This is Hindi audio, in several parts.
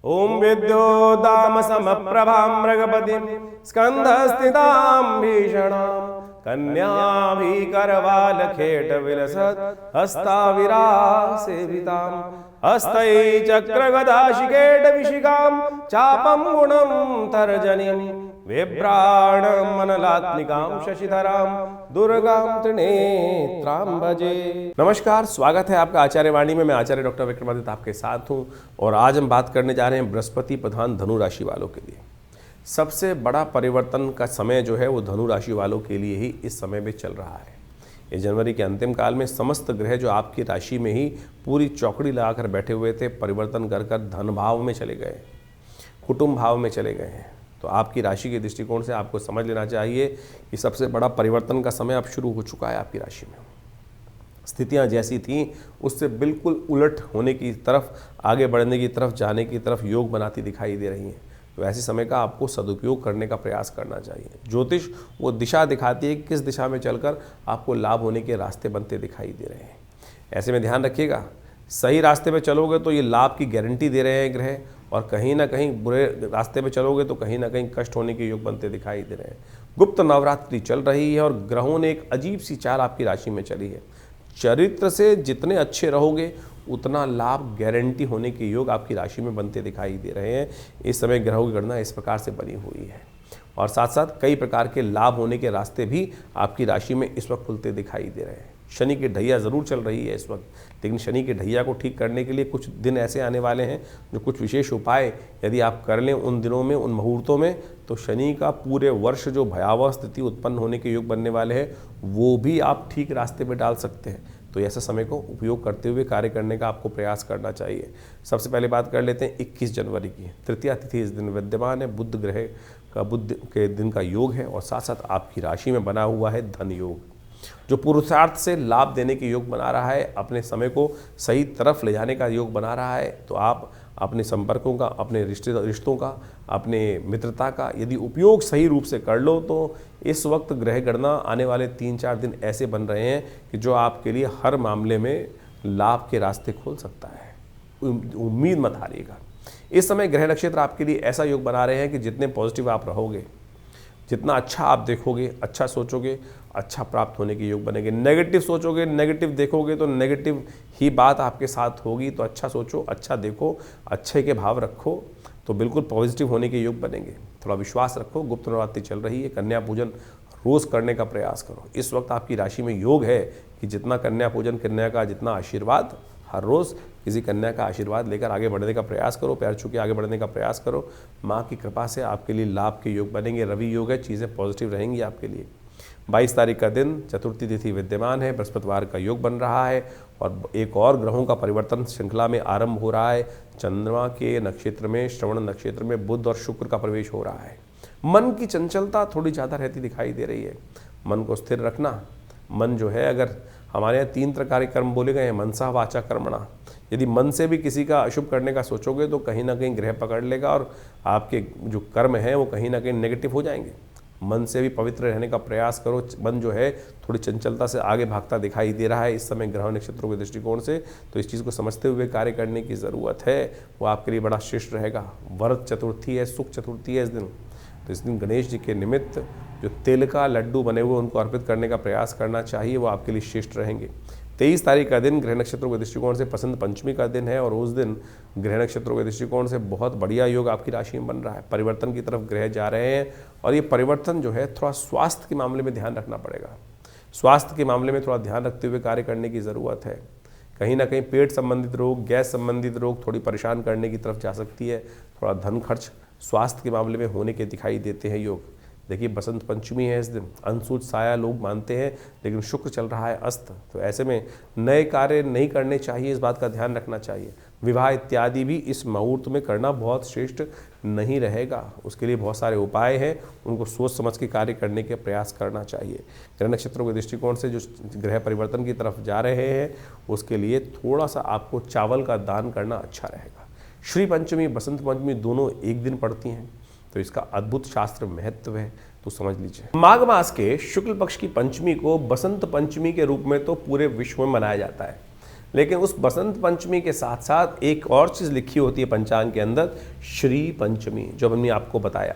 ओम विद्योदाम समप्रभां मृगपतिं स्कंधस्थितां भीषणां कन्याभिकरवालखेट विलसत् हस्ताविरासेवितां हस्तै चक्रगदाशिकेट विशिखां चापं गुणं तर्जनीं विभ्राणमनलात्मिकां शशिधरां दुर्गां त्रिनेत्रां भजे। नमस्कार, स्वागत है आपका आचार्य वाणी में। मैं आचार्य डॉक्टर विक्रमादित्य आपके साथ हूं और आज हम बात करने जा रहे हैं बृहस्पति प्रधान धनु राशि वालों के लिए। सबसे बड़ा परिवर्तन का समय जो है वो धनु राशि वालों के लिए ही इस समय में चल रहा है। इस जनवरी के अंतिम काल में समस्त ग्रह जो आपकी राशि में ही पूरी चौकड़ी लगाकर बैठे हुए थे, परिवर्तन कर कर धन भाव में चले गए, कुटुंब भाव में चले गए हैं। तो आपकी राशि के दृष्टिकोण से आपको समझ लेना चाहिए कि सबसे बड़ा परिवर्तन का समय अब शुरू हो चुका है आपकी राशि में। स्थितियां जैसी थीं उससे बिल्कुल उलट होने की तरफ, आगे बढ़ने की तरफ, जाने की तरफ योग बनाती दिखाई दे रही हैं। तो ऐसे समय का आपको सदुपयोग करने का प्रयास करना चाहिए। ज्योतिष वो दिशा दिखाती है कि किस दिशा में चलकर आपको लाभ होने के रास्ते बनते दिखाई दे रहे हैं। ऐसे में ध्यान रखिएगा, सही रास्ते पे चलोगे तो ये लाभ की गारंटी दे रहे हैं ग्रह, और कहीं ना कहीं बुरे रास्ते पे चलोगे तो कहीं ना कहीं कष्ट होने के योग बनते दिखाई दे रहे हैं। गुप्त नवरात्रि चल रही है और ग्रहों ने एक अजीब सी चाल आपकी राशि में चली है। चरित्र से जितने अच्छे रहोगे उतना लाभ गारंटी होने के योग आपकी राशि में बनते दिखाई दे रहे हैं। इस समय ग्रहों की गणना इस प्रकार से बनी हुई है और साथ साथ कई प्रकार के लाभ होने के रास्ते भी आपकी राशि में इस वक्त खुलते दिखाई दे रहे हैं। शनि की ढैया ज़रूर चल रही है इस वक्त, लेकिन शनि की ढैया को ठीक करने के लिए कुछ दिन ऐसे आने वाले हैं जो कुछ विशेष उपाय यदि आप कर लें उन दिनों में, उन मुहूर्तों में, तो शनि का पूरे वर्ष जो भयावह स्थिति उत्पन्न होने के योग बनने वाले हैं वो भी आप ठीक रास्ते पर डाल सकते हैं। तो ऐसे समय को उपयोग करते हुए कार्य करने का आपको प्रयास करना चाहिए। सबसे पहले बात कर लेते हैं 21 जनवरी की। तृतीया तिथि इस दिन विद्यमान है, बुध ग्रह का बुध के दिन का योग है और साथ साथ आपकी राशि में बना हुआ है धन योग, जो पुरुषार्थ से लाभ देने के योग बना रहा है, अपने समय को सही तरफ ले जाने का योग बना रहा है। तो आप अपने संपर्कों का, अपने रिश्तों का, अपने मित्रता का यदि उपयोग सही रूप से कर लो तो इस वक्त ग्रह गणना आने वाले 3-4 दिन ऐसे बन रहे हैं कि जो आपके लिए हर मामले में लाभ के रास्ते खोल सकता है। उम्मीद मत हारिएगा। इस समय ग्रह नक्षत्र आपके लिए ऐसा योग बना रहे हैं कि जितने पॉजिटिव आप रहोगे, जितना अच्छा आप देखोगे, अच्छा सोचोगे, अच्छा प्राप्त होने के योग बनेंगे। नेगेटिव सोचोगे, नेगेटिव देखोगे तो नेगेटिव ही बात आपके साथ होगी। तो अच्छा सोचो, अच्छा देखो, अच्छे के भाव रखो तो बिल्कुल पॉजिटिव होने के योग बनेंगे। थोड़ा विश्वास रखो। गुप्त नवरात्रि चल रही है, कन्या पूजन रोज़ करने का प्रयास करो। इस वक्त आपकी राशि में योग है कि जितना कन्या पूजन, कन्या का जितना आशीर्वाद, हर रोज़ किसी कन्या का आशीर्वाद लेकर आगे बढ़ने का प्रयास करो, पैर छू के आगे बढ़ने का प्रयास करो। माँ की कृपा से आपके लिए लाभ के योग बनेंगे। रवि योग है, चीज़ें पॉजिटिव रहेंगी आपके लिए। 22 तारीख का दिन चतुर्थी तिथि विद्यमान है, बृहस्पतिवार का योग बन रहा है और एक और ग्रहों का परिवर्तन श्रृंखला में आरंभ हो रहा है। चंद्रमा के नक्षत्र में, श्रवण नक्षत्र में बुध और शुक्र का प्रवेश हो रहा है। मन की चंचलता थोड़ी ज़्यादा रहती दिखाई दे रही है। मन को स्थिर रखना। मन जो है, अगर हमारे यहाँ 3 प्रकार के कर्म बोले गए हैं, मनसा वाचा कर्मणा। यदि मन से भी किसी का अशुभ करने का सोचोगे तो कहीं ना कहीं ग्रह पकड़ लेगा और आपके जो कर्म हैं वो कहीं ना कहीं नेगेटिव हो जाएंगे। मन से भी पवित्र रहने का प्रयास करो। मन जो है थोड़ी चंचलता से आगे भागता दिखाई दे रहा है इस समय ग्रह नक्षत्रों के दृष्टिकोण से। तो इस चीज़ को समझते हुए कार्य करने की ज़रूरत है, वो आपके लिए बड़ा श्रेष्ठ रहेगा। वरद चतुर्थी है, सुख चतुर्थी है इस दिन। तो इस दिन गणेश जी के निमित्त जो तिल का लड्डू बने हुए उनको अर्पित करने का प्रयास करना चाहिए, वो आपके लिए श्रेष्ठ रहेंगे। 23 तारीख का दिन ग्रह नक्षत्रों के दृष्टिकोण से बसंत पंचमी का दिन है और उस दिन ग्रह नक्षत्रों के दृष्टिकोण से बहुत बढ़िया योग आपकी राशि में बन रहा है। परिवर्तन की तरफ ग्रह जा रहे हैं और ये परिवर्तन जो है थोड़ा स्वास्थ्य के मामले में ध्यान रखना पड़ेगा। स्वास्थ्य के मामले में थोड़ा ध्यान रखते हुए कार्य करने की ज़रूरत है। कहीं ना कहीं पेट संबंधित रोग, गैस संबंधित रोग थोड़ी परेशान करने की तरफ जा सकती है। थोड़ा धन खर्च स्वास्थ्य के मामले में होने के दिखाई देते हैं योग। देखिए, बसंत पंचमी है इस दिन। अंशुज साया लोग मानते हैं, लेकिन शुक्र चल रहा है अस्त। तो ऐसे में नए कार्य नहीं करने चाहिए, इस बात का ध्यान रखना चाहिए। विवाह इत्यादि भी इस मुहूर्त में करना बहुत श्रेष्ठ नहीं रहेगा। उसके लिए बहुत सारे उपाय हैं, उनको सोच समझ के कार्य करने के प्रयास करना चाहिए। ग्रह नक्षत्रों के दृष्टिकोण से जो ग्रह परिवर्तन की तरफ जा रहे हैं उसके लिए थोड़ा सा आपको चावल का दान करना अच्छा रहेगा। श्री पंचमी, बसंत पंचमी दोनों एक दिन पड़ती हैं, तो इसका अद्भुत शास्त्र महत्व है, तो समझ लीजिए। माघ मास के शुक्ल पक्ष की पंचमी को बसंत पंचमी के रूप में तो पूरे विश्व में मनाया जाता है, लेकिन उस बसंत पंचमी के साथ साथ एक और चीज़ लिखी होती है पंचांग के अंदर, श्री पंचमी, जो हमने आपको बताया।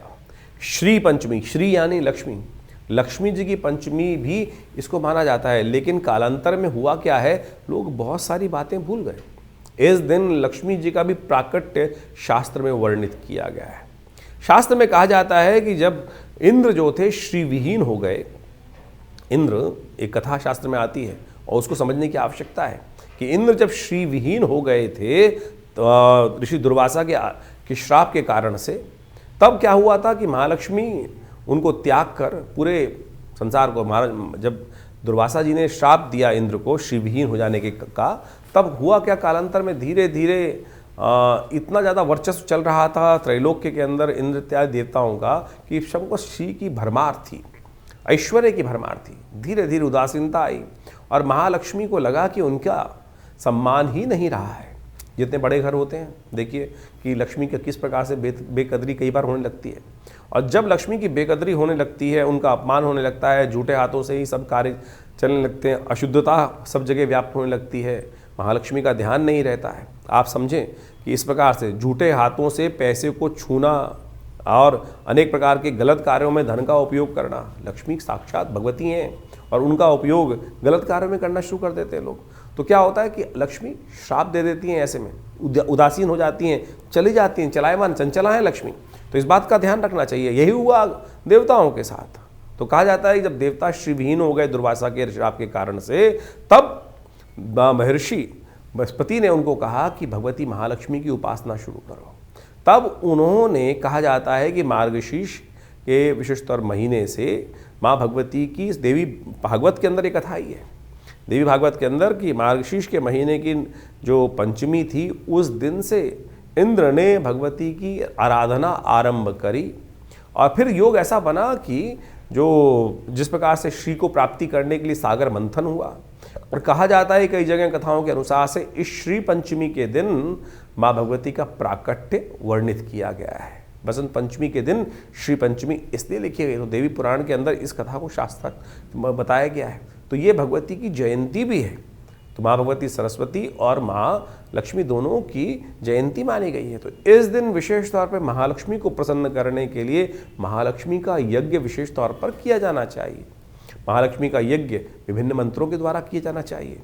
श्री पंचमी, श्री यानी लक्ष्मी, लक्ष्मी जी की पंचमी भी इसको माना जाता है। लेकिन कालांतर में हुआ क्या है, लोग बहुत सारी बातें भूल गए। इस दिन लक्ष्मी जी का भी प्राकट्य शास्त्र में वर्णित किया गया है। शास्त्र में कहा जाता है कि जब इंद्र जो थे श्रीविहीन हो गए, इंद्र एक कथा शास्त्र में आती है और उसको समझने की आवश्यकता है कि इंद्र जब श्रीविहीन हो गए थे तो ऋषि दुर्वासा के श्राप के कारण से, तब क्या हुआ था कि महालक्ष्मी उनको त्याग कर पूरे संसार को, जब दुर्वासा जी ने श्राप दिया इंद्र को श्रीविहीन हो जाने के का, तब हुआ क्या, कालांतर में धीरे धीरे इतना ज़्यादा वर्चस्व चल रहा था त्रैलोक्य के अंदर इंद्र इत्यादि देवताओं का कि सबको श्री की भरमार थी, ऐश्वर्य की भरमार थी। धीरे धीरे उदासीनता आई और महालक्ष्मी को लगा कि उनका सम्मान ही नहीं रहा है। जितने बड़े घर होते हैं, देखिए कि लक्ष्मी के किस प्रकार से बेकदरी कई बार होने लगती है। और जब लक्ष्मी की बेकदरी होने लगती है, उनका अपमान होने लगता है, झूठे हाथों से ही सब कार्य चलने लगते हैं, अशुद्धता सब जगह व्याप्त होने लगती है, महालक्ष्मी का ध्यान नहीं रहता है। आप समझें कि इस प्रकार से झूठे हाथों से पैसे को छूना और अनेक प्रकार के गलत कार्यों में धन का उपयोग करना, लक्ष्मी साक्षात भगवती हैं और उनका उपयोग गलत कार्यों में करना शुरू कर देते हैं लोग। तो क्या होता है कि लक्ष्मी श्राप दे देती हैं, ऐसे में उदासीन हो जाती हैं, चली जाती हैं, चलायमान चंचला है लक्ष्मी। तो इस बात का ध्यान रखना चाहिए। यही हुआ देवताओं के साथ। तो कहा जाता है कि जब देवता श्रीविहीन हो गए दुर्वासा के श्राप के कारण से, तब महर्षि बृहस्पति ने उनको कहा कि भगवती महालक्ष्मी की उपासना शुरू करो। तब उन्होंने, कहा जाता है कि मार्गशीर्ष के विशेषतर महीने से माँ भगवती की, देवी भागवत के अंदर एक कथा आई है, देवी भागवत के अंदर कि मार्गशीर्ष के महीने की जो पंचमी थी, उस दिन से इंद्र ने भगवती की आराधना आरंभ करी। और फिर योग ऐसा बना कि जो जिस प्रकार से श्री को प्राप्ति करने के लिए सागर मंथन हुआ। और कहा जाता है कई जगह कथाओं के अनुसार से इस श्री पंचमी के दिन माँ भगवती का प्राकट्य वर्णित किया गया है। बसंत पंचमी के दिन श्री पंचमी इसलिए लिखी गई, तो देवी पुराण के अंदर इस कथा को शास्त्र बताया गया है। तो ये भगवती की जयंती भी है। तो माँ भगवती सरस्वती और माँ लक्ष्मी दोनों की जयंती मानी गई है। तो इस दिन विशेष तौर पर महालक्ष्मी को प्रसन्न करने के लिए महालक्ष्मी का यज्ञ विशेष तौर पर किया जाना चाहिए। महालक्ष्मी का यज्ञ विभिन्न मंत्रों के द्वारा किया जाना चाहिए।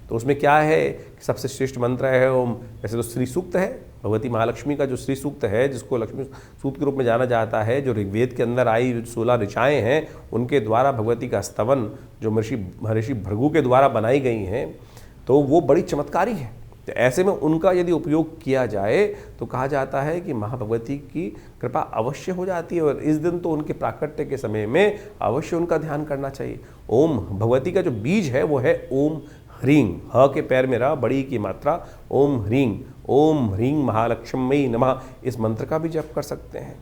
तो उसमें क्या है कि सबसे श्रेष्ठ मंत्र है ओम। वैसे तो श्री सूक्त है, भगवती महालक्ष्मी का जो श्री सूक्त है, जिसको लक्ष्मी सूक्त के रूप में जाना जाता है, जो ऋग्वेद के अंदर आई 16 ऋचाएँ हैं, उनके द्वारा भगवती का स्तवन जो महर्षि भृगु के द्वारा बनाई गई हैं, तो वो बड़ी चमत्कारी है। तो ऐसे में उनका यदि उपयोग किया जाए तो कहा जाता है कि माँ भगवती की कृपा अवश्य हो जाती है। और इस दिन तो उनके प्राकट्य के समय में अवश्य उनका ध्यान करना चाहिए। ओम भगवती का जो बीज है वो है ओम ह्रीं, ह के पैर में रहा, बड़ी की मात्रा, ओम ह्रीं महालक्ष्मी नमः, इस मंत्र का भी जप कर सकते हैं।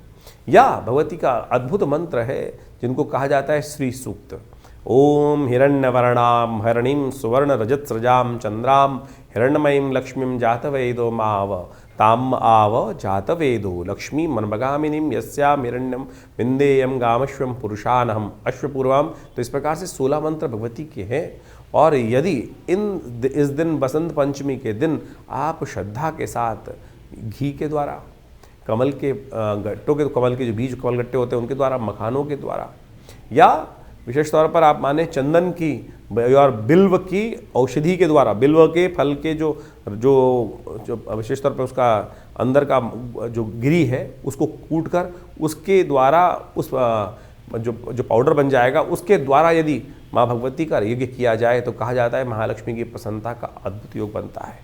या भगवती का अद्भुत मंत्र है जिनको कहा जाता है श्री सूक्त। ओम हिरण्यवर्णां हरणीं सुवर्ण रजत सृजां चंद्रां हिरण्मयीं लक्ष्मीं जातवेदो माव ताम आव जातवेदो लक्ष्मी मनमगामिनीं यस्यां हिरण्यं विन्देयं गामश्वं पुरुषानहं अश्वपूर्वां। तो इस प्रकार से 16 मंत्र भगवती के हैं। और यदि इस दिन बसंत पंचमी के दिन आप श्रद्धा के साथ घी के द्वारा, कमल के गट्टों के, कमल के जो बीज कमल गट्टे होते हैं उनके द्वारा, मखानों के द्वारा, या विशेष तौर पर आप माने चंदन की और बिल्व की औषधि के द्वारा, बिल्व के फल के जो विशेष तौर पर उसका अंदर का जो गिरी है उसको कूट कर उसके द्वारा उस जो पाउडर बन जाएगा उसके द्वारा यदि माँ भगवती का यज्ञ किया जाए तो कहा जाता है महालक्ष्मी की प्रसन्नता का अद्भुत योग बनता है।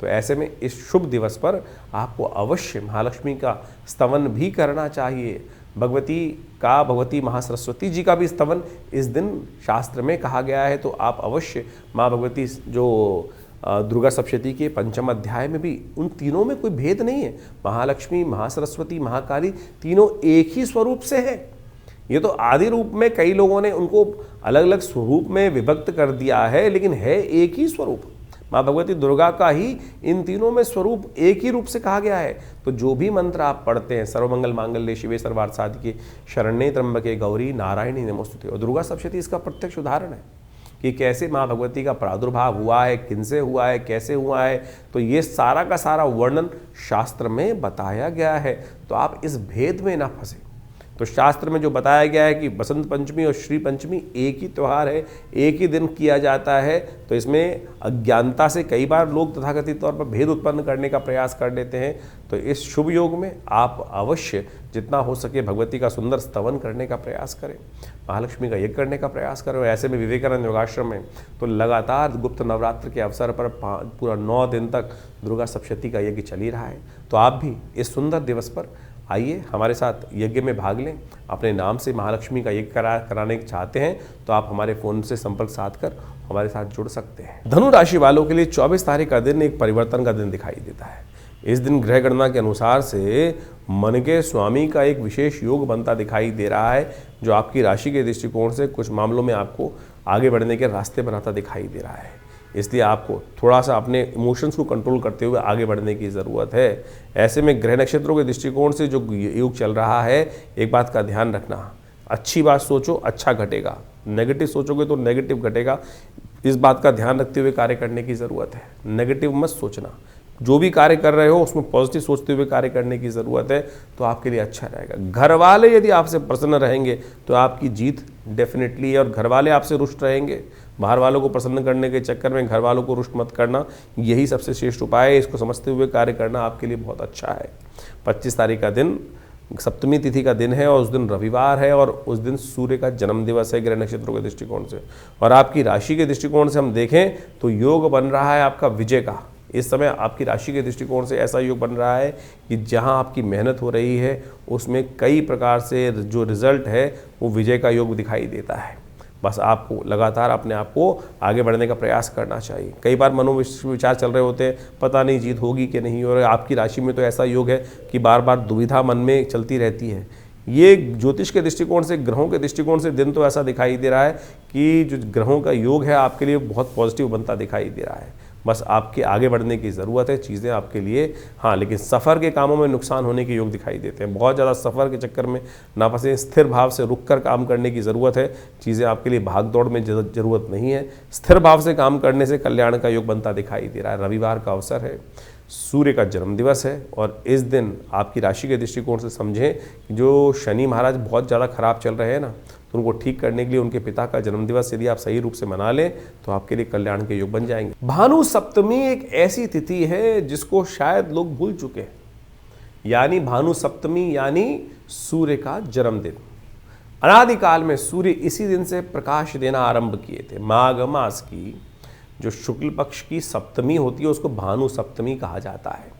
तो ऐसे में इस शुभ दिवस पर आपको अवश्य महालक्ष्मी का स्तवन भी करना चाहिए। भगवती महासरस्वती जी का भी स्तवन इस दिन शास्त्र में कहा गया है। तो आप अवश्य माँ भगवती जो दुर्गा सप्तशती के 5वें अध्याय में भी उन तीनों में कोई भेद नहीं है। महालक्ष्मी, महासरस्वती, महाकाली तीनों एक ही स्वरूप से है। ये तो आदि रूप में कई लोगों ने उनको अलग अलग स्वरूप में विभक्त कर दिया है, लेकिन है एक ही स्वरूप। माँ भगवती दुर्गा का ही इन तीनों में स्वरूप एक ही रूप से कहा गया है। तो जो भी मंत्र आप पढ़ते हैं, सर्वमंगल मांगल्ये शिवे सर्वार्थ साधिके शरण्ये त्र्यंबके गौरी नारायणी नमोस्तुते, और दुर्गा सप्तशती इसका प्रत्यक्ष उदाहरण है कि कैसे माँ भगवती का प्रादुर्भाव हुआ है, किनसे हुआ है, कैसे हुआ है, तो ये सारा का सारा वर्णन शास्त्र में बताया गया है। तो आप इस भेद में ना फंसे। तो शास्त्र में जो बताया गया है कि बसंत पंचमी और श्री पंचमी एक ही त्यौहार है, एक ही दिन किया जाता है, तो इसमें अज्ञानता से कई बार लोग तथाकथित तौर पर भेद उत्पन्न करने का प्रयास कर लेते हैं। तो इस शुभ योग में आप अवश्य जितना हो सके भगवती का सुंदर स्तवन करने का प्रयास करें, महालक्ष्मी का यज्ञ करने का प्रयास करें। ऐसे में विवेकानंद योगाश्रम में तो लगातार गुप्त नवरात्र के अवसर पर पूरा 9 दिन तक दुर्गा सप्तशती का यज्ञ चल ही रहा है। तो आप भी इस सुंदर दिवस पर आइए हमारे साथ यज्ञ में भाग लें। अपने नाम से महालक्ष्मी का यज्ञ कराने चाहते हैं तो आप हमारे फ़ोन से संपर्क साध कर हमारे साथ जुड़ सकते हैं। धनु राशि वालों के लिए 24 तारीख का दिन एक परिवर्तन का दिन दिखाई देता है। इस दिन ग्रह गणना के अनुसार से मन के स्वामी का एक विशेष योग बनता दिखाई दे रहा है, जो आपकी राशि के दृष्टिकोण से कुछ मामलों में आपको आगे बढ़ने के रास्ते बनाता दिखाई दे रहा है। इसलिए आपको थोड़ा सा अपने इमोशंस को कंट्रोल करते हुए आगे बढ़ने की ज़रूरत है। ऐसे में ग्रह नक्षत्रों के दृष्टिकोण से जो योग चल रहा है, एक बात का ध्यान रखना, अच्छी बात सोचो अच्छा घटेगा, नेगेटिव सोचोगे तो नेगेटिव घटेगा। इस बात का ध्यान रखते हुए कार्य करने की ज़रूरत है। नेगेटिव मत सोचना, जो भी कार्य कर रहे हो उसमें पॉजिटिव सोचते हुए कार्य करने की ज़रूरत है, तो आपके लिए अच्छा रहेगा। घर वाले यदि आपसे प्रसन्न रहेंगे तो आपकी जीत डेफिनेटली है, और घर वाले आपसे रुष्ट रहेंगे। बाहर वालों को प्रसन्न करने के चक्कर में घर वालों को रुष्ट मत करना, यही सबसे श्रेष्ठ उपाय है। इसको समझते हुए कार्य करना आपके लिए बहुत अच्छा है। 25 तारीख का दिन सप्तमी तिथि का दिन है और उस दिन रविवार है, और उस दिन सूर्य का जन्म दिवस है ग्रह नक्षत्रों के दृष्टिकोण से। और आपकी राशि के दृष्टिकोण से हम देखें तो योग बन रहा है आपका विजय का। इस समय आपकी राशि के दृष्टिकोण से ऐसा योग बन रहा है कि जहां आपकी मेहनत हो रही है उसमें कई प्रकार से जो रिजल्ट है वो विजय का योग दिखाई देता है। बस आपको लगातार अपने आप को आगे बढ़ने का प्रयास करना चाहिए। कई बार मनोविचार चल रहे होते हैं, पता नहीं जीत होगी कि नहीं, और आपकी राशि में तो ऐसा योग है कि बार बार दुविधा मन में चलती रहती है। ये ज्योतिष के दृष्टिकोण से, ग्रहों के दृष्टिकोण से दिन तो ऐसा दिखाई दे रहा है कि जो ग्रहों का योग है आपके लिए बहुत पॉजिटिव बनता दिखाई दे रहा है। बस आपके आगे बढ़ने की ज़रूरत है, चीज़ें आपके लिए, हाँ, लेकिन सफ़र के कामों में नुकसान होने के योग दिखाई देते हैं। बहुत ज़्यादा सफ़र के चक्कर में ना फंसे, स्थिर भाव से रुककर काम करने की ज़रूरत है। चीज़ें आपके लिए भाग दौड़ में ज़रूरत नहीं है। स्थिर भाव से काम करने से कल्याण का योग बनता दिखाई दे रहा है। रविवार का अवसर है, सूर्य का जन्म दिवस है, और इस दिन आपकी राशि के दृष्टिकोण से समझें कि जो शनि महाराज बहुत ज़्यादा खराब चल रहे हैं ना, तो उनको ठीक करने के लिए उनके पिता का जन्मदिवस यदि आप सही रूप से मना लें तो आपके लिए कल्याण के योग बन जाएंगे। भानु सप्तमी एक ऐसी तिथि है जिसको शायद लोग भूल चुके हैं, यानी भानु सप्तमी यानी सूर्य का जन्मदिन। अनादिकाल में सूर्य इसी दिन से प्रकाश देना आरंभ किए थे। माघ मास की जो शुक्ल पक्ष की सप्तमी होती है उसको भानु सप्तमी कहा जाता है।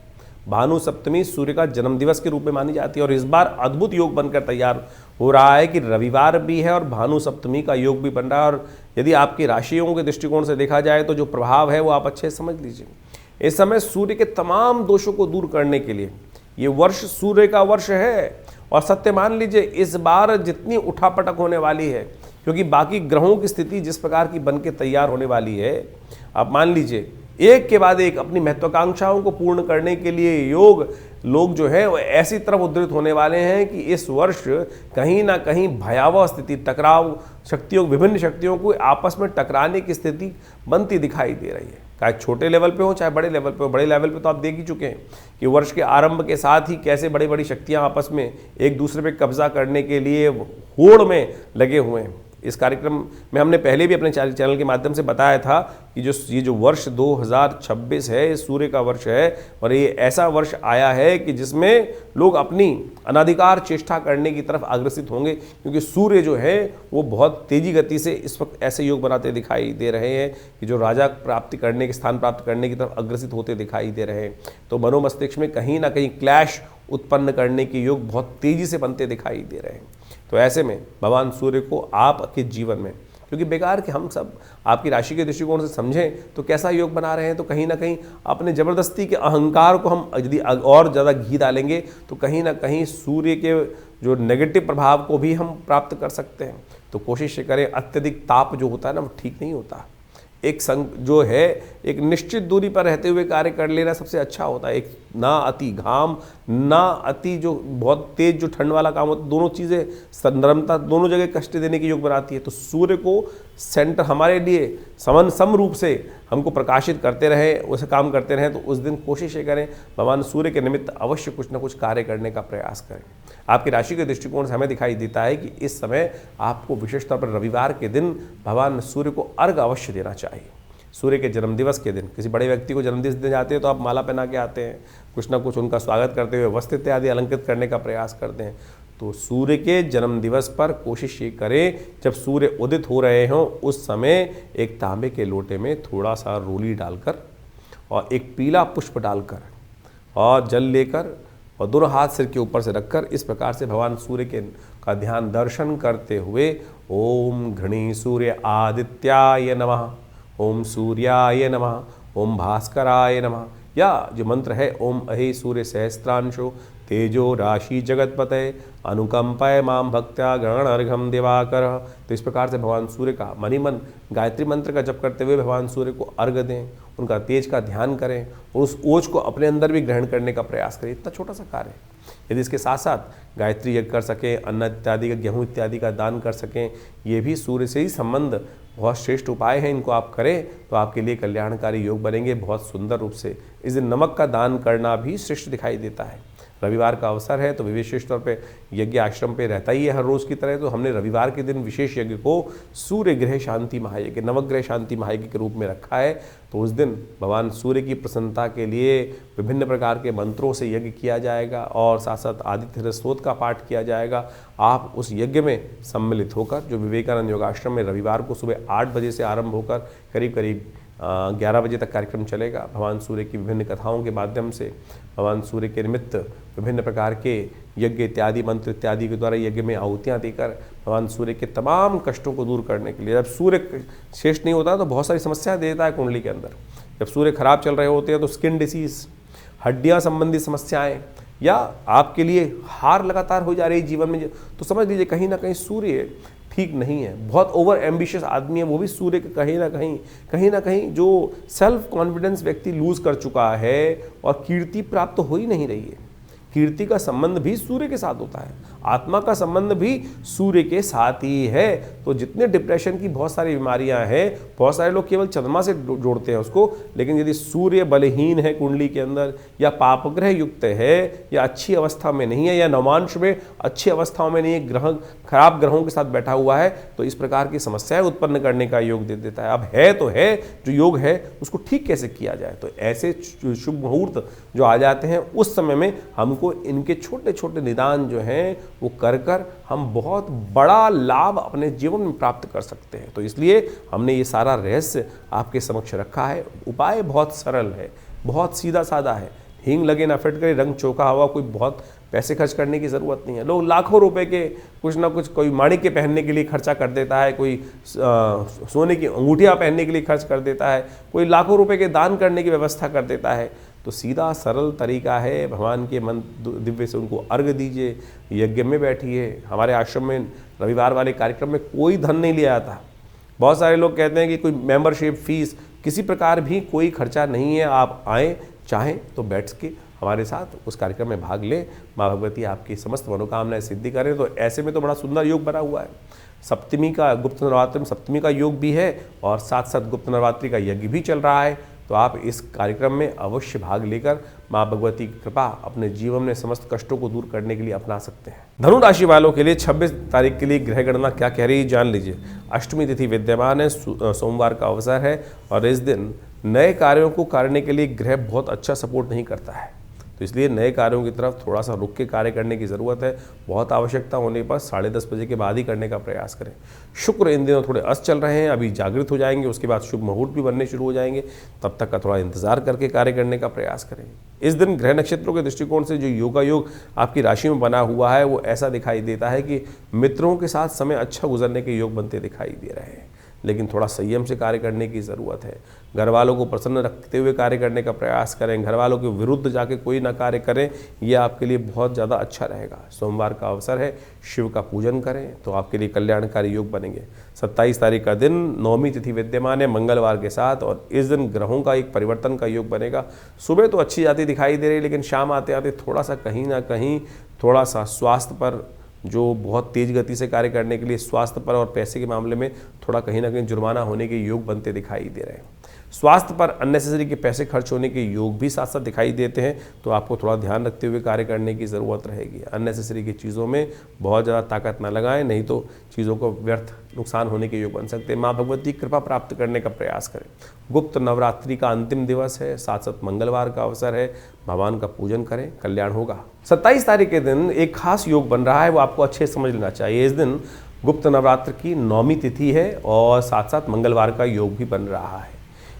भानु सप्तमी सूर्य का जन्मदिवस के रूप में मानी जाती है, और इस बार अद्भुत योग बनकर तैयार हो रहा है कि रविवार भी है और भानु सप्तमी का योग भी बन रहा है। और यदि आपकी राशियों के दृष्टिकोण से देखा जाए तो जो प्रभाव है वो आप अच्छे से समझ लीजिए। इस समय सूर्य के तमाम दोषों को दूर करने के लिए ये वर्ष सूर्य का वर्ष है, और सत्य मान लीजिए इस बार जितनी उठापटक होने वाली है, क्योंकि बाकी ग्रहों की स्थिति जिस प्रकार की बन के तैयार होने वाली है, आप मान लीजिए एक के बाद एक अपनी महत्वाकांक्षाओं को पूर्ण करने के लिए लोग जो है वो ऐसी तरफ उद्धृत होने वाले हैं कि इस वर्ष कहीं ना कहीं भयावह स्थिति, टकराव शक्तियों, विभिन्न शक्तियों को आपस में टकराने की स्थिति बनती दिखाई दे रही है। चाहे छोटे लेवल पे हो चाहे बड़े लेवल पे हो। बड़े लेवल पे तो आप देख ही चुके हैं कि वर्ष के आरंभ के साथ ही कैसे बड़ी बड़ी शक्तियां आपस में एक दूसरे पे कब्जा करने के लिए होड़ में लगे हुए हैं। इस कार्यक्रम में हमने पहले भी अपने चैनल के माध्यम से बताया था कि ये जो वर्ष 2026 है, ये सूर्य का वर्ष है, और ये ऐसा वर्ष आया है कि जिसमें लोग अपनी अनाधिकार चेष्टा करने की तरफ अग्रसित होंगे, क्योंकि सूर्य जो है वो बहुत तेजी गति से इस वक्त ऐसे योग बनाते दिखाई दे रहे हैं कि जो राजा प्राप्ति करने के, स्थान प्राप्त करने की तरफ अग्रसित होते दिखाई दे रहे हैं। तो मनोमस्तिष्क में कहीं ना कहीं क्लैश उत्पन्न करने के योग बहुत तेजी से बनते दिखाई दे रहे हैं। तो ऐसे में भगवान सूर्य को आपके जीवन में, क्योंकि बेकार कि हम सब आपकी राशि के दृष्टिकोण से समझें तो कैसा योग बना रहे हैं, तो कहीं ना कहीं अपने ज़बरदस्ती के अहंकार को हम यदि और ज़्यादा घी डालेंगे तो कहीं ना कहीं सूर्य के जो नेगेटिव प्रभाव को भी हम प्राप्त कर सकते हैं। तो कोशिश करें, अत्यधिक ताप जो होता है ना वो ठीक नहीं होता। एक जो है एक निश्चित दूरी पर रहते हुए कार्य कर लेना सबसे अच्छा होता है। एक ना अति घाम, ना अति जो बहुत तेज जो ठंड वाला काम होता, दोनों चीज़ें नरमता दोनों जगह कष्ट देने की योग बनाती है। तो सूर्य को सेंटर हमारे लिए सम रूप से हमको प्रकाशित करते रहे, वैसे काम करते रहें। तो उस दिन कोशिश ये करें भगवान सूर्य के निमित्त अवश्य कुछ ना कुछ कार्य करने का प्रयास करें। आपकी राशि के दृष्टिकोण से हमें दिखाई देता है कि इस समय आपको विशेष तौर पर रविवार के दिन भगवान सूर्य को अर्घ अवश्य देना चाहिए। सूर्य के जन्मदिवस के दिन किसी बड़े व्यक्ति को जन्मदिवस देने जाते हैं तो आप माला पहना के आते हैं, कुछ ना कुछ उनका स्वागत करते हुए वस्त्र इत्यादि अलंकृत करने का प्रयास करते हैं। तो सूर्य के जन्मदिवस पर कोशिश ये करें जब सूर्य उदित हो रहे हों उस समय एक तांबे के लोटे में थोड़ा सा रोली डालकर और एक पीला पुष्प डालकर और जल लेकर और दोनों हाथ सिर के ऊपर से रखकर इस प्रकार से भगवान सूर्य के का ध्यान दर्शन करते हुए ओम घृणी सूर्य आदित्याय नमः, ओम सूर्याय नमः, ओम भास्कराय नमः, या जो मंत्र है ओम अहि सूर्य सहस्त्रांशो तेजो राशि जगतपते अनुकंपय माम भक्त्या गणर्घम दिवाकर। तो इस प्रकार से भगवान सूर्य का मनी मन गायत्री मंत्र का जप करते हुए भगवान सूर्य को अर्घ दें, उनका तेज का ध्यान करें और उस ओज को अपने अंदर भी ग्रहण करने का प्रयास करें। इतना छोटा सा कार्य है। यदि इसके साथ साथ गायत्री यज्ञ कर सकें, अन्न इत्यादि का गेहूँ इत्यादि का दान कर सकें, ये भी सूर्य से ही संबंध बहुत श्रेष्ठ उपाय हैं। इनको आप करें तो आपके लिए कल्याणकारी योग बनेंगे बहुत सुंदर रूप से। इस दिन नमक का दान करना भी श्रेष्ठ दिखाई देता है। रविवार का अवसर है तो विशेष तौर पे यज्ञ आश्रम पे रहता ही है हर रोज़ की तरह। तो हमने रविवार के दिन विशेष यज्ञ को सूर्य ग्रह शांति महायज्ञ, नवग्रह शांति महायज्ञ के रूप में रखा है। तो उस दिन भगवान सूर्य की प्रसन्नता के लिए विभिन्न प्रकार के मंत्रों से यज्ञ किया जाएगा और साथ साथ आदित्य स्तोत्र का पाठ किया जाएगा। आप उस यज्ञ में सम्मिलित होकर, जो विवेकानंद योगाश्रम में रविवार को सुबह 8 बजे से आरंभ होकर करीब 11 बजे तक कार्यक्रम चलेगा। भगवान सूर्य की विभिन्न कथाओं के माध्यम से भगवान सूर्य के निमित्त विभिन्न प्रकार के यज्ञ इत्यादि मंत्र इत्यादि के द्वारा यज्ञ में आहुतियाँ देकर भगवान सूर्य के तमाम कष्टों को दूर करने के लिए, जब सूर्य शेष नहीं होता तो बहुत सारी समस्याएं देता है कुंडली के अंदर। जब सूर्य खराब चल रहे होते हैं तो स्किन डिसीज, हड्डियाँ संबंधी समस्याएँ, या आपके लिए हार लगातार हो जा रही है जीवन में, तो समझ लीजिए कहीं ना कहीं सूर्य ठीक नहीं है। बहुत ओवर एम्बिशियस आदमी है वो भी सूर्य के कहीं ना कहीं जो सेल्फ कॉन्फिडेंस व्यक्ति लूज कर चुका है और कीर्ति प्राप्त हो ही नहीं रही है। कीर्ति का संबंध भी सूर्य के साथ होता है, आत्मा का संबंध भी सूर्य के साथ ही है। तो जितने डिप्रेशन की बहुत सारी बीमारियां हैं, बहुत सारे लोग केवल चंद्रमा से जोड़ते हैं उसको, लेकिन यदि सूर्य बलहीन है कुंडली के अंदर, या पापग्रह युक्त है, या अच्छी अवस्था में नहीं है, या नवांश में अच्छी अवस्थाओं में नहीं है, ग्रह खराब ग्रहों के साथ बैठा हुआ है, तो इस प्रकार की समस्याएं उत्पन्न करने का योग दे देता है। अब है तो है, जो योग है उसको ठीक कैसे किया जाए। तो ऐसे शुभ मुहूर्त जो आ जाते हैं उस समय में हमको इनके छोटे छोटे निदान जो हैं वो कर हम बहुत बड़ा लाभ अपने जीवन में प्राप्त कर सकते हैं। तो इसलिए हमने ये सारा रहस्य आपके समक्ष रखा है। उपाय बहुत सरल है, बहुत सीधा साधा है। हींग लगे ना फिट करे, रंग चौका हुआ, कोई बहुत पैसे खर्च करने की ज़रूरत नहीं है। लोग लाखों रुपए के कुछ ना कुछ, कोई माणिक के पहनने के लिए खर्चा कर देता है, कोई सोने की अंगूठियाँ पहनने के लिए खर्च कर देता है, कोई लाखों रुपए के दान करने की व्यवस्था कर देता है। तो सीधा सरल तरीका है, भगवान के मन दिव्य से उनको अर्घ दीजिए, यज्ञ में बैठिए। हमारे आश्रम में रविवार वाले कार्यक्रम में कोई धन नहीं लिया जाता। बहुत सारे लोग कहते हैं कि कोई मेंबरशिप फीस, किसी प्रकार भी कोई खर्चा नहीं है। आप आएँ, चाहें तो बैठ के हमारे साथ उस कार्यक्रम में भाग लें। माँ भगवती आपकी समस्त मनोकामनाएं सिद्धि करें। तो ऐसे में तो बड़ा सुंदर योग बना हुआ है। सप्तमी का, गुप्त नवरात्रि में सप्तमी का योग भी है और साथ साथ गुप्त नवरात्रि का यज्ञ भी चल रहा है। तो आप इस कार्यक्रम में अवश्य भाग लेकर माँ भगवती की कृपा अपने जीवन में समस्त कष्टों को दूर करने के लिए अपना सकते हैं। धनु राशि वालों के लिए 26 तारीख के लिए ग्रह गणना क्या कह रही है जान लीजिए। अष्टमी तिथि विद्यमान है, सोमवार का अवसर है और इस दिन नए कार्यों को करने के लिए ग्रह बहुत अच्छा सपोर्ट नहीं करता है। तो इसलिए नए कार्यों की तरफ थोड़ा सा रुक के कार्य करने की ज़रूरत है। बहुत आवश्यकता होने पर 10:30 बजे के बाद ही करने का प्रयास करें। शुक्र इन दिनों थोड़े अस्त चल रहे हैं, अभी जागृत हो जाएंगे, उसके बाद शुभ मुहूर्त भी बनने शुरू हो जाएंगे। तब तक का थोड़ा इंतजार करके कार्य करने का प्रयास करें। इस दिन ग्रह नक्षत्रों के दृष्टिकोण से जो योगा योग आपकी राशि में बना हुआ है वो ऐसा दिखाई देता है कि मित्रों के साथ समय अच्छा गुजरने के योग बनते दिखाई दे रहे हैं। लेकिन थोड़ा संयम से कार्य करने की ज़रूरत है। घर वालों को प्रसन्न रखते हुए कार्य करने का प्रयास करें, घर वालों के विरुद्ध जाके कोई ना कार्य करें, यह आपके लिए बहुत ज़्यादा अच्छा रहेगा। सोमवार का अवसर है, शिव का पूजन करें तो आपके लिए कल्याणकारी योग बनेंगे। 27 तारीख का दिन नवमी तिथि विद्यमान है मंगलवार के साथ, और इस दिन ग्रहों का एक परिवर्तन का योग बनेगा। सुबह तो अच्छी जाती दिखाई दे रही है, लेकिन शाम आते आते थोड़ा सा कहीं ना कहीं थोड़ा सा स्वास्थ्य पर, जो बहुत तेज गति से कार्य करने के लिए स्वास्थ्य पर और पैसे के मामले में थोड़ा कहीं ना कहीं जुर्माना होने के योग बनते दिखाई दे रहे हैं। स्वास्थ्य पर अननेसेसरी के पैसे खर्च होने के योग भी साथ साथ दिखाई देते हैं, तो आपको थोड़ा ध्यान रखते हुए कार्य करने की ज़रूरत रहेगी। अननेसेसरी की चीज़ों में बहुत ज़्यादा ताकत ना लगाएं, नहीं तो चीज़ों को व्यर्थ नुकसान होने के योग बन सकते हैं। माँ भगवती की कृपा प्राप्त करने का प्रयास करें। गुप्त नवरात्रि का अंतिम दिवस है, साथ साथ मंगलवार का अवसर है, भगवान का पूजन करें, कल्याण होगा। 27 तारीख के दिन एक खास योग बन रहा है, वो आपको अच्छे समझ लेना चाहिए। इस दिन गुप्त नवरात्र की 9वीं तिथि है और साथ साथ मंगलवार का योग भी बन रहा है।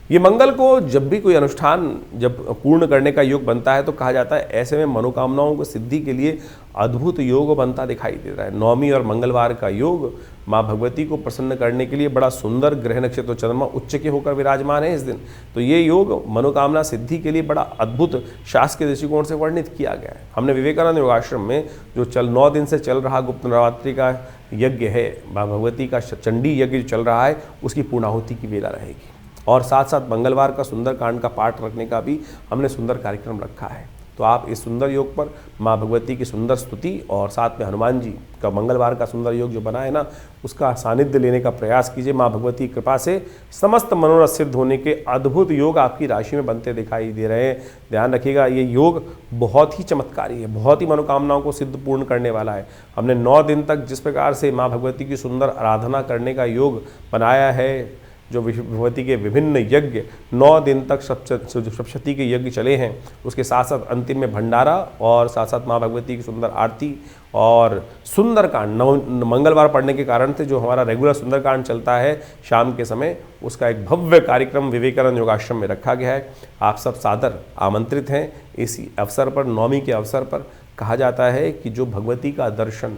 ये मंगल को जब भी कोई अनुष्ठान जब पूर्ण करने का योग बनता है तो कहा जाता है ऐसे में मनोकामनाओं की सिद्धि के लिए अद्भुत योग बनता दिखाई दे रहा है। 9वीं और मंगलवार का योग माँ भगवती को प्रसन्न करने के लिए बड़ा सुंदर, ग्रह नक्षत्र चंद्रमा उच्च के होकर विराजमान है इस दिन, तो ये योग मनोकामना सिद्धि के लिए बड़ा अद्भुत शास्त्र के दृष्टिकोण से वर्णित किया गया है। हमने विवेकानंद योगाश्रम में जो 9 दिन से चल रहा गुप्त नवरात्रि का यज्ञ है, माँ भगवती का चंडी यज्ञ जो चल रहा है, उसकी पूर्णाहुति की वेला रहेगी। और साथ साथ मंगलवार का सुंदरकांड का पाठ रखने का भी हमने सुंदर कार्यक्रम रखा है। तो आप इस सुंदर योग पर माँ भगवती की सुंदर स्तुति और साथ में हनुमान जी का मंगलवार का सुंदर योग जो बना है ना, उसका सानिध्य लेने का प्रयास कीजिए। माँ भगवती की कृपा से समस्त मनोरथ सिद्ध होने के अद्भुत योग आपकी राशि में बनते दिखाई दे रहे हैं। ध्यान रखिएगा, ये योग बहुत ही चमत्कारी है, बहुत ही मनोकामनाओं को सिद्ध पूर्ण करने वाला है। हमने 9 दिन तक जिस प्रकार से माँ भगवती की सुंदर आराधना करने का योग बनाया है, जो भगवती के विभिन्न यज्ञ 9 दिन तक सप्तशती के यज्ञ चले हैं, उसके साथ साथ अंतिम में भंडारा और साथ साथ माँ भगवती की सुंदर आरती और सुंदरकांड मंगलवार पढ़ने के कारण से जो हमारा रेगुलर सुंदरकांड चलता है शाम के समय, उसका एक भव्य कार्यक्रम विवेकानंद योगाश्रम में रखा गया है। आप सब सादर आमंत्रित हैं। इसी अवसर पर, 9वीं के अवसर पर कहा जाता है कि जो भगवती का दर्शन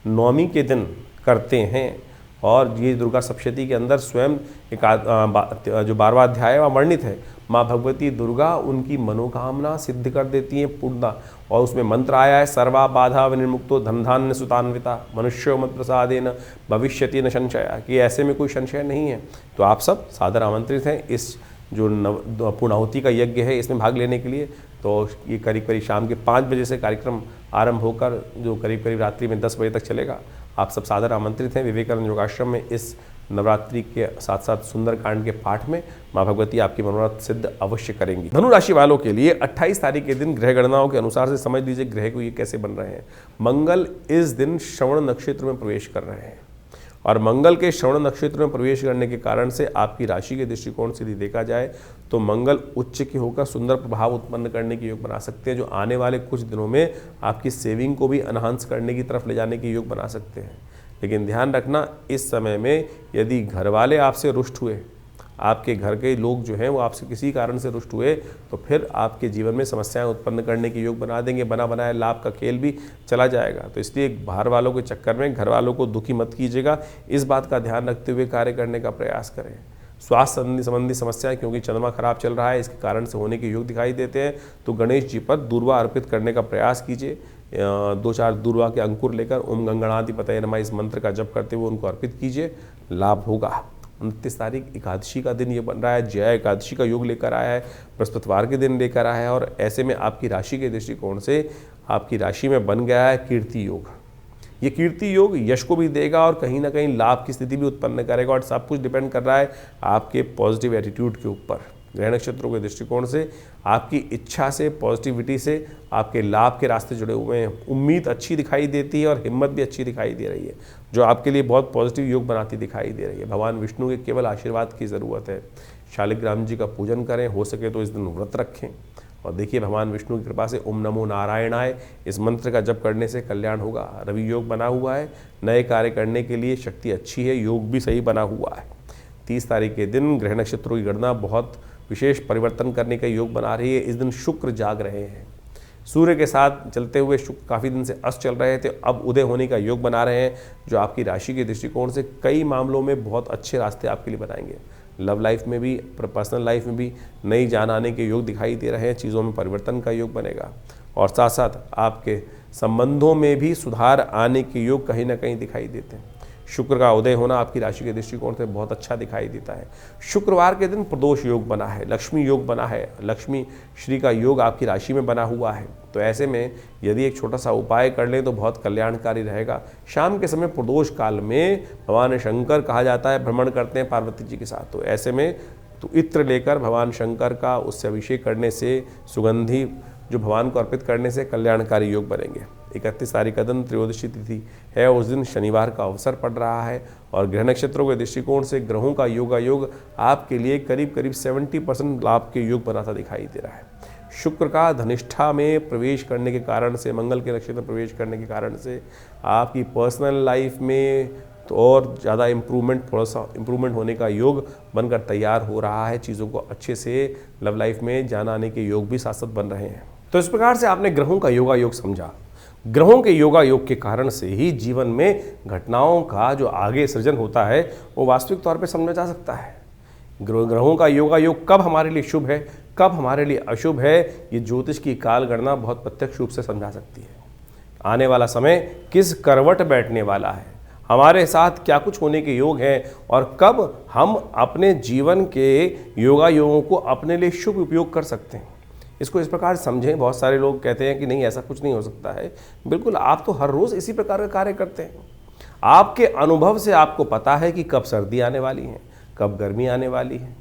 9वीं के दिन करते हैं, और ये दुर्गा सप्तशती के अंदर स्वयं एक जो 12वां अध्याय है वह वर्णित है, माँ भगवती दुर्गा उनकी मनोकामना सिद्ध कर देती हैं पूर्णता। और उसमें मंत्र आया है, सर्वा बाधा विनिर्मुक्तो धनधान्य सुतान्विता मनुष्यो मत प्रसादेन भविष्यति न संशय, कि ऐसे में कोई संशय नहीं है। तो आप सब सादर आमंत्रित हैं इस जो पूर्णाहुति का यज्ञ है इसमें भाग लेने के लिए। तो ये करीब करीब शाम के 5 बजे से कार्यक्रम आरंभ होकर जो करीब करीब रात्रि में 10 बजे तक चलेगा। आप सब सादर आमंत्रित हैं विवेकानंद योगाश्रम में। इस नवरात्रि के साथ साथ सुंदरकांड के पाठ में माँ भगवती आपकी मनोरथ सिद्ध अवश्य करेंगी। धनु राशि वालों के लिए 28 तारीख के दिन ग्रह गणनाओं के अनुसार से समझ लीजिए ग्रह को ये कैसे बन रहे हैं। मंगल इस दिन श्रवण नक्षत्र में प्रवेश कर रहे हैं, और मंगल के श्रवण नक्षत्र में प्रवेश करने के कारण से आपकी राशि के दृष्टिकोण से यदि देखा जाए तो मंगल उच्च के होकर सुंदर प्रभाव उत्पन्न करने के योग बना सकते हैं, जो आने वाले कुछ दिनों में आपकी सेविंग को भी एनहांस करने की तरफ ले जाने के योग बना सकते हैं। लेकिन ध्यान रखना, इस समय में यदि घर वाले आपसे रुष्ट हुए, आपके घर के लोग जो हैं वो आपसे किसी कारण से रुष्ट हुए, तो फिर आपके जीवन में समस्याएं उत्पन्न करने के योग बना देंगे। बना बनाया लाभ का खेल भी चला जाएगा। तो इसलिए बाहर वालों के चक्कर में घर वालों को दुखी मत कीजिएगा। इस बात का ध्यान रखते हुए कार्य करने का प्रयास करें। स्वास्थ्य संबंधी समस्याएं, क्योंकि चंद्रमा खराब चल रहा है, इसके कारण से होने के योग दिखाई देते हैं, तो गणेश जी पर दूर्वा अर्पित करने का प्रयास कीजिए। 2-4 दूर्वा के अंकुर लेकर ओम गंगणाधिपतये नमः इस मंत्र का जप करते हुए उनको अर्पित कीजिए, लाभ होगा। 29 तारीख एकादशी का दिन ये बन रहा है, जया एकादशी का योग लेकर आया है, बृहस्पतिवार के दिन लेकर आया है, और ऐसे में आपकी राशि के दृष्टिकोण से आपकी राशि में बन गया है कीर्ति योग। ये कीर्ति योग यश को भी देगा और कहीं ना कहीं लाभ की स्थिति भी उत्पन्न करेगा, और सब कुछ डिपेंड कर रहा है आपके पॉजिटिव एटीट्यूड के ऊपर। ग्रह नक्षत्रों के दृष्टिकोण से आपकी इच्छा से, पॉजिटिविटी से आपके लाभ के रास्ते जुड़े हुए हैं। उम्मीद अच्छी दिखाई देती है और हिम्मत भी अच्छी दिखाई दे रही है, जो आपके लिए बहुत पॉजिटिव योग बनाती दिखाई दे रही है। भगवान विष्णु के केवल आशीर्वाद की ज़रूरत है। शालिग्राम जी का पूजन करें, हो सके तो इस दिन व्रत रखें, और देखिए भगवान विष्णु की कृपा से ओम नमो नारायणाय इस मंत्र का जप करने से कल्याण होगा। रवि योग बना हुआ है, नए कार्य करने के लिए शक्ति अच्छी है, योग भी सही बना हुआ है। 30 तारीख के दिन ग्रह नक्षत्रों की गणना बहुत विशेष परिवर्तन करने का योग बना रही है। इस दिन शुक्र जाग रहे हैं। सूर्य के साथ चलते हुए शुक्र काफ़ी दिन से अस्त चल रहे थे, अब उदय होने का योग बना रहे हैं, जो आपकी राशि के दृष्टिकोण से कई मामलों में बहुत अच्छे रास्ते आपके लिए बनाएंगे। लव लाइफ में भी, पर्सनल लाइफ में भी नई जान आने के योग दिखाई दे रहे हैं, चीज़ों में परिवर्तन का योग बनेगा और साथ साथ आपके संबंधों में भी सुधार आने के योग कहीं ना कहीं दिखाई देते हैं। शुक्र का उदय होना आपकी राशि के दृष्टिकोण से बहुत अच्छा दिखाई देता है। शुक्रवार के दिन प्रदोष योग बना है, लक्ष्मी योग बना है, लक्ष्मी श्री का योग आपकी राशि में बना हुआ है। तो ऐसे में यदि एक छोटा सा उपाय कर लें तो बहुत कल्याणकारी रहेगा। शाम के समय प्रदोष काल में भगवान शंकर कहा जाता है भ्रमण करते हैं पार्वती जी के साथ, तो ऐसे में तो इत्र लेकर भगवान शंकर का उससे अभिषेक करने से, सुगंधी जो भगवान को अर्पित करने से कल्याणकारी योग बनेंगे। 31 तारीख का दिन त्रयोदशी तिथि है, उस दिन शनिवार का अवसर पड़ रहा है और ग्रह नक्षत्रों के दृष्टिकोण से ग्रहों का योग आपके लिए करीब करीब 70% लाभ के योग बनाता दिखाई दे रहा है। शुक्र का धनिष्ठा में प्रवेश करने के कारण से, मंगल के नक्षत्र में प्रवेश करने के कारण से आपकी पर्सनल लाइफ में तो और ज़्यादा इम्प्रूवमेंट, थोड़ा सा इम्प्रूवमेंट होने का योग बनकर तैयार हो रहा है। चीज़ों को अच्छे से लव लाइफ में जान आने के योग भी साथ साथ बन रहे हैं। तो इस प्रकार से आपने ग्रहों का योग समझा। ग्रहों के योग के कारण से ही जीवन में घटनाओं का जो आगे सृजन होता है वो वास्तविक तौर पे समझा जा सकता है। ग्रहों का योग कब हमारे लिए शुभ है, कब हमारे लिए अशुभ है, ये ज्योतिष की काल गणना बहुत प्रत्यक्ष रूप से समझा सकती है। आने वाला समय किस करवट बैठने वाला है, हमारे साथ क्या कुछ होने के योग हैं और कब हम अपने जीवन के योगों को अपने लिए शुभ उपयोग कर सकते हैं, इसको इस प्रकार समझें। बहुत सारे लोग कहते हैं कि नहीं ऐसा कुछ नहीं हो सकता है। बिल्कुल, आप तो हर रोज़ इसी प्रकार का कार्य करते हैं। आपके अनुभव से आपको पता है कि कब सर्दी आने वाली है, कब गर्मी आने वाली है,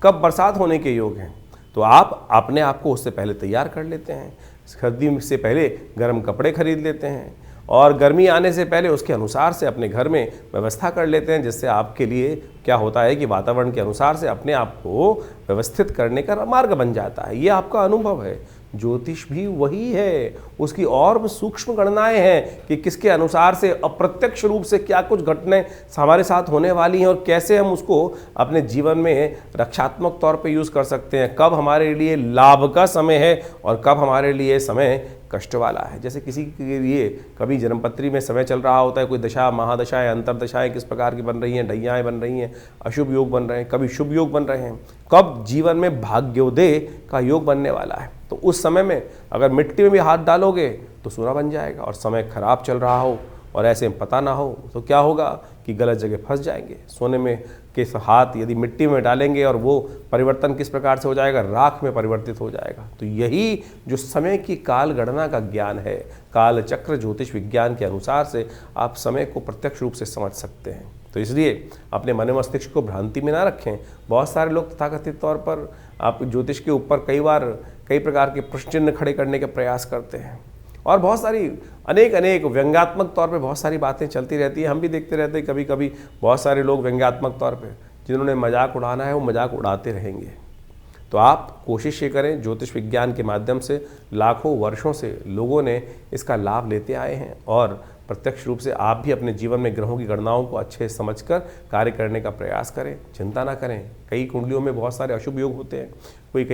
कब बरसात होने के योग हैं, तो आप अपने आप को उससे पहले तैयार कर लेते हैं। सर्दी से पहले गर्म कपड़े खरीद लेते हैं और गर्मी आने से पहले उसके अनुसार से अपने घर में व्यवस्था कर लेते हैं, जिससे आपके लिए क्या होता है कि वातावरण के अनुसार से अपने आप को व्यवस्थित करने का मार्ग बन जाता है। ये आपका अनुभव है। ज्योतिष भी वही है, उसकी और सूक्ष्म गणनाएं हैं कि किसके अनुसार से अप्रत्यक्ष रूप से क्या कुछ घटनाएं हमारे साथ होने वाली हैं और कैसे हम उसको अपने जीवन में रक्षात्मक तौर पे यूज़ कर सकते हैं। कब हमारे लिए लाभ का समय है और कब हमारे लिए समय कष्ट वाला है। जैसे किसी के लिए कभी जन्मपत्री में समय चल रहा होता है, कोई दशा, महादशाएं, अंतरदशाएं किस प्रकार की बन रही हैं, ढैयाएँ बन रही हैं, अशुभ योग बन रहे हैं, कभी शुभ योग बन रहे हैं, कब जीवन में भाग्योदय का योग बनने वाला है। तो उस समय में अगर मिट्टी में भी हाथ डालोगे तो सोना बन जाएगा और समय खराब चल रहा हो और ऐसे में पता ना हो तो क्या होगा कि गलत जगह फंस जाएंगे। सोने में के हाथ यदि मिट्टी में डालेंगे और वो परिवर्तन किस प्रकार से हो जाएगा, राख में परिवर्तित हो जाएगा। तो यही जो समय की काल गणना का ज्ञान है, काल चक्र ज्योतिष विज्ञान के अनुसार से आप समय को प्रत्यक्ष रूप से समझ सकते हैं। तो इसलिए अपने मन मस्तिष्क को भ्रांति में ना रखें। बहुत सारे लोग तथाकथित तौर पर आप ज्योतिष के ऊपर कई प्रकार के प्रश्न चिन्ह खड़े करने का प्रयास करते हैं और बहुत सारी अनेक व्यंग्यात्मक तौर पे बहुत सारी बातें चलती रहती हैं। हम भी देखते रहते हैं कभी कभी बहुत सारे लोग व्यंग्यात्मक तौर पे जिन्होंने मजाक उड़ाना है वो मजाक उड़ाते रहेंगे। तो आप कोशिश ये करें, ज्योतिष विज्ञान के माध्यम से लाखों वर्षों से लोगों ने इसका लाभ लेते आए हैं और प्रत्यक्ष रूप से आप भी अपने जीवन में ग्रहों की गणनाओं को अच्छे समझकर कार्य करने का प्रयास करें। चिंता ना करें, कई कुंडलियों में बहुत सारे अशुभ योग होते हैं। कोई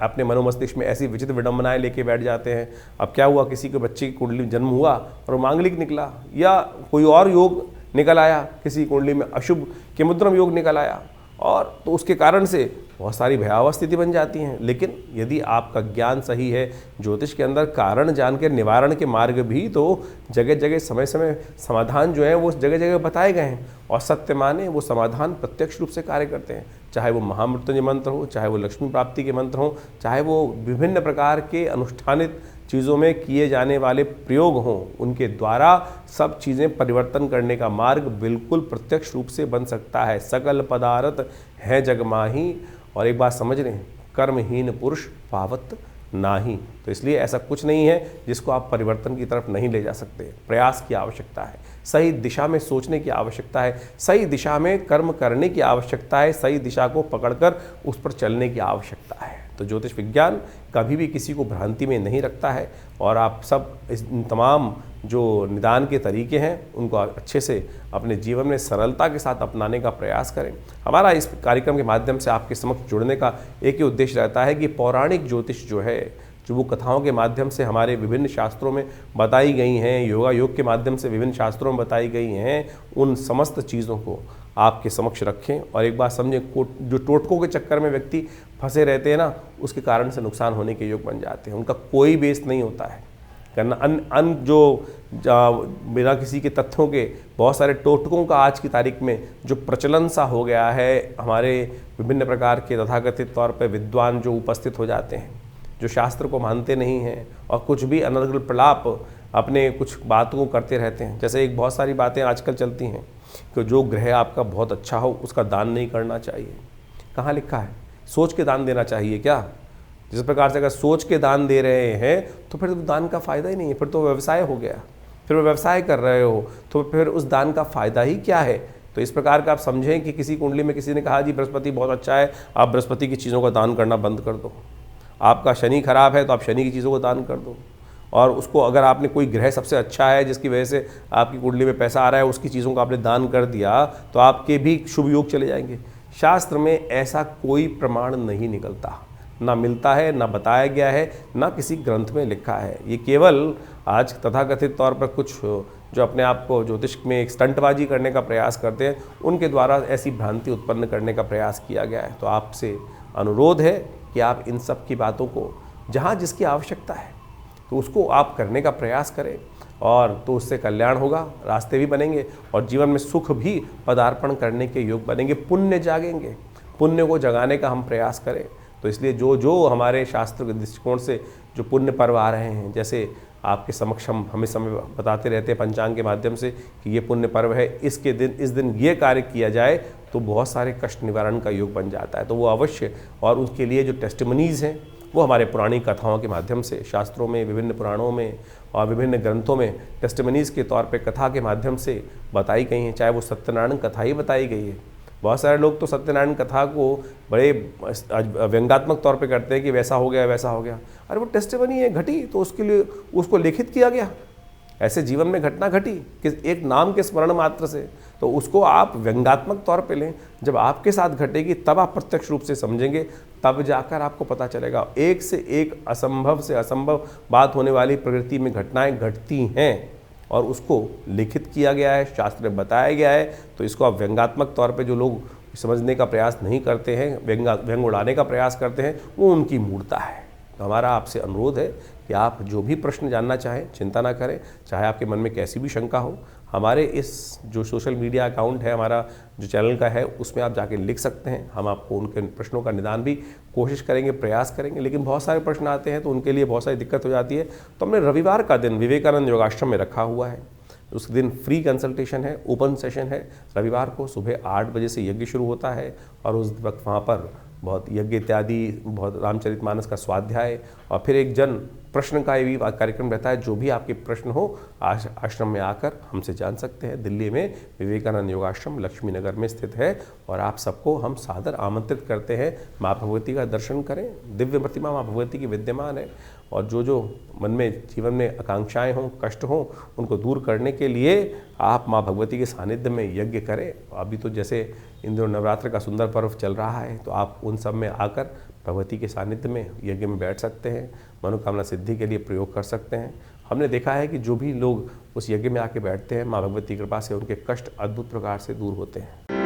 अपने मनोमस्तिष्क में ऐसी विचित्र विडंबनाएं लेके बैठ जाते हैं। अब क्या हुआ, किसी के बच्चे की कुंडली में जन्म हुआ और मांगलिक निकला या कोई और योग निकल आया, किसी कुंडली में अशुभ केमुद्रम योग निकल आया और तो उसके कारण से बहुत सारी भयावह स्थिति बन जाती हैं। लेकिन यदि आपका ज्ञान सही है, ज्योतिष के अंदर कारण जान के निवारण के मार्ग भी तो जगह जगह समय समय समाधान जो है वो जगह जगह बताए गए हैं और सत्य माने वो समाधान प्रत्यक्ष रूप से कार्य करते हैं। चाहे वो महामृत्युंजय मंत्र हो, चाहे वो लक्ष्मी प्राप्ति के मंत्र हो, चाहे वो विभिन्न प्रकार के अनुष्ठानित चीज़ों में किए जाने वाले प्रयोग हों, उनके द्वारा सब चीज़ें परिवर्तन करने का मार्ग बिल्कुल प्रत्यक्ष रूप से बन सकता है। सकल पदार्थ है जग माही, और एक बात समझ रहे हैं, कर्महीन पुरुष पावत नाही। तो इसलिए ऐसा कुछ नहीं है जिसको आप परिवर्तन की तरफ नहीं ले जा सकते। प्रयास की आवश्यकता है, सही दिशा में सोचने की आवश्यकता है, सही दिशा में कर्म करने की आवश्यकता है, सही दिशा को पकड़कर उस पर चलने की आवश्यकता है। तो ज्योतिष विज्ञान कभी भी किसी को भ्रांति में नहीं रखता है और आप सब इस तमाम जो निदान के तरीके हैं उनको अच्छे से अपने जीवन में सरलता के साथ अपनाने का प्रयास करें। हमारा इस कार्यक्रम के माध्यम से आपके समक्ष जुड़ने का एक ही उद्देश्य रहता है कि पौराणिक ज्योतिष जो है, जो वो कथाओं के माध्यम से हमारे विभिन्न शास्त्रों में बताई गई हैं, योगा योग के माध्यम से विभिन्न शास्त्रों में बताई गई हैं, उन समस्त चीज़ों को आपके समक्ष रखें और एक बात समझें, जो टोटकों के चक्कर में व्यक्ति फंसे रहते हैं ना, उसके कारण से नुकसान होने के योग बन जाते हैं। उनका कोई बेस नहीं होता है करना बिना किसी के तथ्यों के बहुत सारे टोटकों का आज की तारीख में जो प्रचलन सा हो गया है। हमारे विभिन्न प्रकार के तथाकथित तौर पर विद्वान जो उपस्थित हो जाते हैं, जो शास्त्र को मानते नहीं हैं और कुछ भी अनर्गल प्रलाप अपने कुछ बातों को करते रहते हैं। जैसे एक बहुत सारी बातें आजकल चलती हैं कि जो ग्रह आपका बहुत अच्छा हो उसका दान नहीं करना चाहिए। कहाँ लिखा है? सोच के दान देना चाहिए क्या? जिस प्रकार से अगर सोच के दान दे रहे हैं तो फिर तो दान का फ़ायदा ही नहीं है, फिर तो व्यवसाय हो गया। फिर वो व्यवसाय कर रहे हो तो फिर उस दान का फ़ायदा ही क्या है? तो इस प्रकार का आप समझें कि किसी कुंडली में किसी ने कहा जी बृहस्पति बहुत अच्छा है, आप बृहस्पति की चीज़ों का दान करना बंद कर दो। आपका शनि खराब है तो आप शनि की चीज़ों को दान कर दो। और उसको अगर आपने कोई ग्रह सबसे अच्छा है जिसकी वजह से आपकी कुंडली में पैसा आ रहा है, उसकी चीज़ों को आपने दान कर दिया तो आपके भी शुभ योग चले जाएंगे। शास्त्र में ऐसा कोई प्रमाण नहीं निकलता, ना मिलता है, ना बताया गया है, ना किसी ग्रंथ में लिखा है। ये केवल आज तथाकथित तौर पर कुछ जो अपने आप को ज्योतिष में एक स्टंटबाजी करने का प्रयास करते हैं, उनके द्वारा ऐसी भ्रांति उत्पन्न करने का प्रयास किया गया है। तो आपसे अनुरोध है कि आप इन सब की बातों को जहाँ जिसकी आवश्यकता है तो उसको आप करने का प्रयास करें, और तो उससे कल्याण होगा, रास्ते भी बनेंगे और जीवन में सुख भी पदार्पण करने के योग बनेंगे, पुण्य जागेंगे। पुण्य को जगाने का हम प्रयास करें। तो इसलिए जो जो हमारे शास्त्र के दृष्टिकोण से जो पुण्य पर्व आ रहे हैं, जैसे आपके समक्ष हम हमें समय बताते रहते हैं पंचांग के माध्यम से कि ये पुण्य पर्व है, इसके दिन इस दिन ये कार्य किया जाए तो बहुत सारे कष्ट निवारण का योग बन जाता है। तो वो अवश्य, और उसके लिए जो टेस्टिमनीज़ हैं वो हमारे पुरानी कथाओं के माध्यम से शास्त्रों में, विभिन्न पुराणों में और विभिन्न ग्रंथों में टेस्टिमनीज़ के तौर पे कथा के माध्यम से बताई गई हैं। चाहे वो सत्यनारायण कथा ही बताई गई है। बहुत सारे लोग तो सत्यनारायण कथा को बड़े व्यंग्यात्मक तौर पे करते हैं कि वैसा हो गया वैसा हो गया। अरे वो टेस्टिमनी है, घटी, तो उसके लिए उसको लिखित किया गया। ऐसे जीवन में घटना घटी कि एक नाम के स्मरण मात्र से, तो उसको आप व्यंग्यात्मक तौर पे लें। जब आपके साथ घटेगी तब आप प्रत्यक्ष रूप से समझेंगे, तब जाकर आपको पता चलेगा। एक से एक असंभव से असंभव बात होने वाली प्रकृति में घटनाएं घटती हैं और उसको लिखित किया गया है, शास्त्र में बताया गया है। तो इसको आप व्यंग्यात्मक तौर पे जो लोग समझने का प्रयास नहीं करते हैं, व्यंग उड़ाने का प्रयास करते हैं, वो उनकी मूर्खता है। तो हमारा आपसे अनुरोध है कि आप जो भी प्रश्न जानना चाहें चिंता ना करें, चाहे आपके मन में कैसी भी शंका हो, हमारे इस जो सोशल मीडिया अकाउंट है हमारा, जो चैनल का है, उसमें आप जाके लिख सकते हैं। हम आपको उनके प्रश्नों का निदान भी कोशिश करेंगे, प्रयास करेंगे। लेकिन बहुत सारे प्रश्न आते हैं तो उनके लिए बहुत सारी दिक्कत हो जाती है। तो हमने रविवार का दिन विवेकानंद योगाश्रम में रखा हुआ है। उस दिन फ्री कंसल्टेशन है, ओपन सेशन है। रविवार को सुबह 8 बजे से यज्ञ शुरू होता है और उस वक्त वहाँ पर बहुत यज्ञ इत्यादि, बहुत रामचरितमानस का स्वाध्याय और फिर एक जन प्रश्न का भी कार्यक्रम रहता है। जो भी आपके प्रश्न हो आश्रम में आकर हमसे जान सकते हैं। दिल्ली में विवेकानंद योगाश्रम लक्ष्मी नगर में स्थित है और आप सबको हम सादर आमंत्रित करते हैं। माँ भगवती का दर्शन करें। दिव्य प्रतिमा माँ भगवती की विद्यमान है और जो जो मन में जीवन में आकांक्षाएं हों, कष्ट हों, उनको दूर करने के लिए आप माँ भगवती के सानिध्य में यज्ञ करें। अभी तो जैसे इन दिनों नवरात्र का सुंदर पर्व चल रहा है, तो आप उन सब में आकर भगवती के सानिध्य में यज्ञ में बैठ सकते हैं, मनोकामना सिद्धि के लिए प्रयोग कर सकते हैं। हमने देखा है कि जो भी लोग उस यज्ञ में आके बैठते हैं, माँ भगवती की कृपा से उनके कष्ट अद्भुत प्रकार से दूर होते हैं।